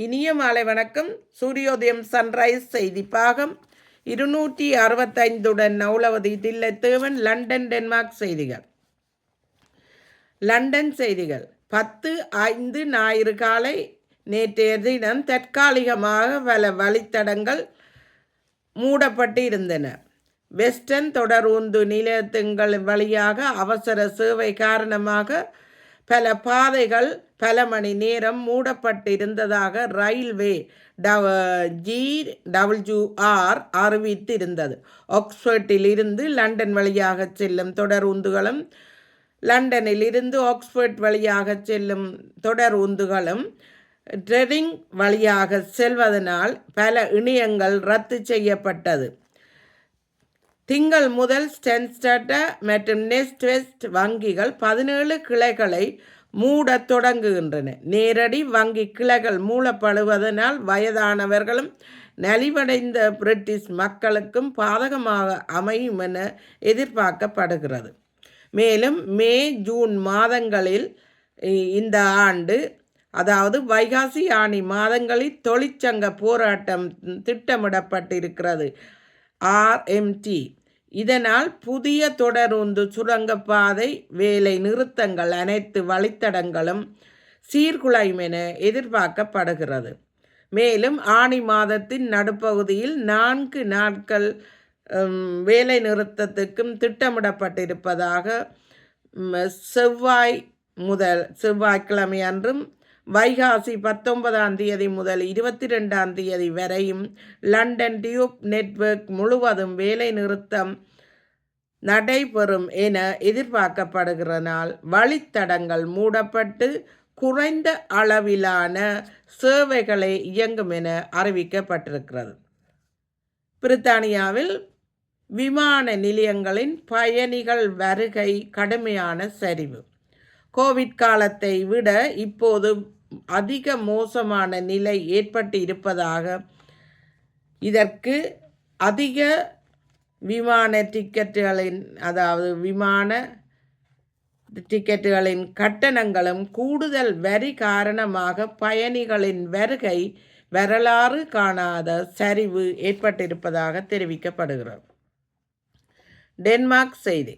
இனிய மாலை வணக்கம். சூரியோதயம் சன்ரைஸ் செய்தி பாகம் 265 நௌலவதி தில்லைத்தேவன். லண்டன் டென்மார்க் செய்திகள். லண்டன் செய்திகள் 10/5 ஞாயிறு காலை நேற்றைய தினம் தற்காலிகமாக பல வழித்தடங்கள் மூடப்பட்டு இருந்தன. வெஸ்டர்ன் தொடருந்து நிலையங்கள் வழியாக அவசர சேவை காரணமாக பல பாதைகள் பல மணி நேரம் மூடப்பட்டிருந்ததாக ரயில்வே GWR அறிவித்திருந்தது. ஆக்ஸ்போர்ட்டில் இருந்து லண்டன் வழியாக செல்லும் தொடருந்துகளும் லண்டனில் இருந்து ஆக்ஸ்போர்ட் வழியாக செல்லும் தொடருந்துகளும் ட்ரெடிங் வழியாக செல்வதனால் பல இணையங்கள் ரத்து செய்யப்பட்டது. திங்கள் முதல் ஸ்டென்ஸ்டட் மற்றும் நெஸ்ட் வெஸ்ட் வங்கிகள் 17 கிளைகளை மூடத் தொடங்குகின்றன. நேரடி வங்கி கிளைகள் மூடப்படுவதனால் வயதானவர்களும் நலிவடைந்த பிரிட்டிஷ் மக்களுக்கும் பாதகமாக அமையும் என எதிர்பார்க்கப்படுகிறது. மேலும் மே ஜூன் மாதங்களில் இந்த ஆண்டு, அதாவது வைகாசி ஆணி மாதங்களில் தொழிற்சங்க போராட்டம் திட்டமிடப்பட்டிருக்கிறது. RMT. இதனால் புதிய தொடருந்து சுரங்கப்பாதை வேலை நிறுத்தங்கள் அனைத்து வழித்தடங்களும் சீர்குலையும் என எதிர்பார்க்கப்படுகிறது. மேலும் ஆணி மாதத்தின் நடுப்பகுதியில் 4 நாட்கள் வேலை நிறுத்தத்துக்கும் திட்டமிடப்பட்டிருப்பதாக செவ்வாய்க்கிழமை அன்றும் வைகாசி 19 முதல் 22 வரையும் லண்டன் டியூப் நெட்வொர்க் முழுவதும் வேலை நிறுத்தம் நடைபெறும் என எதிர்பார்க்கப்படுகிறனால் வழித்தடங்கள் மூடப்பட்டு குறைந்த அளவிலான சேவைகளை இயங்கும் என அறிவிக்கப்பட்டிருக்கிறது. பிரித்தானியாவில் விமான நிலையங்களின் பயணிகள் வருகை கடுமையான சரிவு. கோவிட் காலத்தை விட இப்போது அதிக மோசமான நிலை ஏற்பட்டு இருப்பதாக, இதற்கு அதிக விமான டிக்கெட்டுகளின் கட்டணங்களும் கூடுதல் வரி காரணமாக பயணிகளின் வருகை வரலாறு காணாத சரிவு ஏற்பட்டிருப்பதாக தெரிவிக்கப்படுகிறது. டென்மார்க் செய்தி.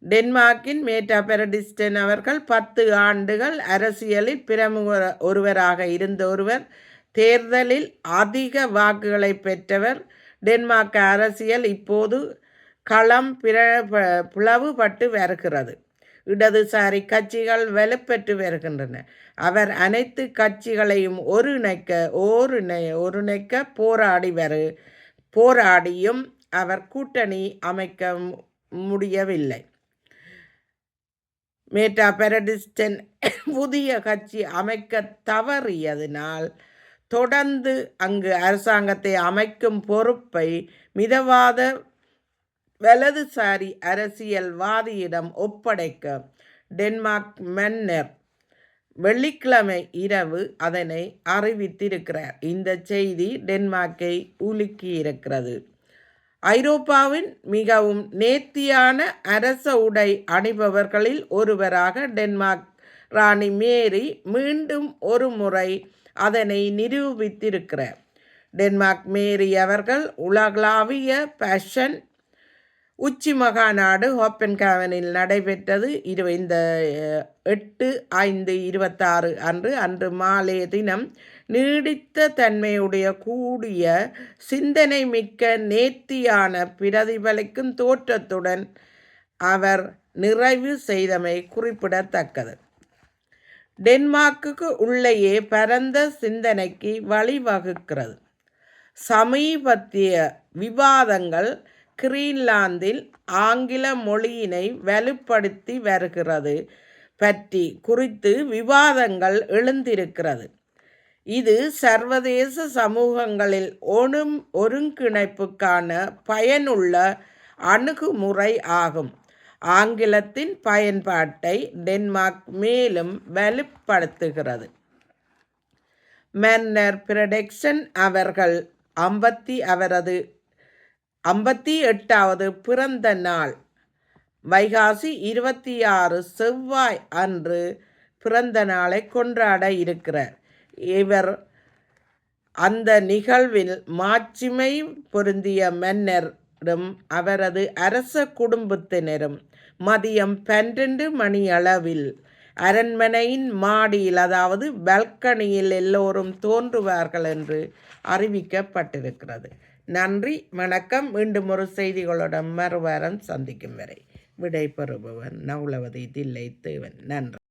டென்மார்க்கின் மேட்டா பெரடிஸ்டன் அவர்கள் 10 ஆண்டுகள் அரசியலில் பிரமுக ஒருவராக இருந்த ஒருவர். தேர்தலில் அதிக வாக்குகளை பெற்றவர். டென்மார்க் அரசியல் இப்போது களம் பிளவுபட்டு வருகிறது. இடதுசாரி கட்சிகள் வலுப்பெற்று வருகின்றன. அவர் அனைத்து கட்சிகளையும் ஒருங்கிணைக்க போராடியும் அவர் கூட்டணி அமைக்க முடியவில்லை. மேட்டா பெரடிஸ்டன் புதிய கட்சி அமைக்க தவறியதினால் தொடர்ந்து அங்கு அரசாங்கத்தை அமைக்கும் பொறுப்பை மிதவாத வலதுசாரி அரசியல்வாதியிடம் ஒப்படைக்க டென்மார்க் மன்னர் வெள்ளிக்கிழமை இரவு அதனை அறிவித்திருக்கிறார். இந்த செய்தி டென்மார்க்கை உலுக்கியிருக்கிறது. ஐரோப்பாவின் மிகவும் நேர்த்தியான அரச உடை அணிபவர்களில் ஒருவராக டென்மார்க் ராணி மேரி மீண்டும் ஒரு முறை அதனை நிரூபித்திருக்கிறார். டென்மார்க் மேரி அவர்கள் உலகளாவிய பேஷன் உச்சி மகாநாடு கோப்பன்ஹேகனில் நடைபெற்றது. இந்த 8/5/26 அன்று மாலை தினம் நீடித்த தன்மையுடைய கூடிய சிந்தனை மிக்க நேர்த்தியான பிரதிபலிக்கும் தோற்றத்துடன் அவர் நிறைவு செய்தமை குறிப்பிடத்தக்கது. டென்மார்க்குக்கு உள்ளேயே பரந்த சிந்தனைக்கு வழிவகுக்கிறது. சமீபத்திய விவாதங்கள் கிரீன்லாந்தில் ஆங்கில மொழியினை வலுப்படுத்தி வருகிறது பற்றி குறித்து விவாதங்கள் எழுந்திருக்கிறது. இது சர்வதேச சமூகங்களில் ஒருங்கிணைப்புக்கான பயனுள்ள அணுகுமுறை ஆகும். ஆங்கிலத்தின் பயன்பாட்டை டென்மார்க் மேலும் வலுப்படுத்துகிறது. மன்னர் ஃபிரெடெரிக் அவர்கள் அவரது 58வது பிறந்த நாள் வைகாசி 26 செவ்வாய் அன்று பிறந்த நாளை கொண்டாட இருக்கிறார். இவர் அந்த நிகழ்வில் மாட்சிமை பொருந்திய மன்னரும் அவரது அரச குடும்பத்தினரும் மதியம் 12 மணியளவில் அரண்மனையின் மாடியில், அதாவது பால்கனியில் எல்லோரும் தோன்றுவார்கள் என்று அறிவிக்கப்பட்டிருக்கிறது. நன்றி, வணக்கம். மீண்டும் ஒரு செய்திகளுடன் மறுவாரம் சந்திக்கும் வரை விடை பெறுபவன் நவுலவதி தில்லை தேவன். நன்றி.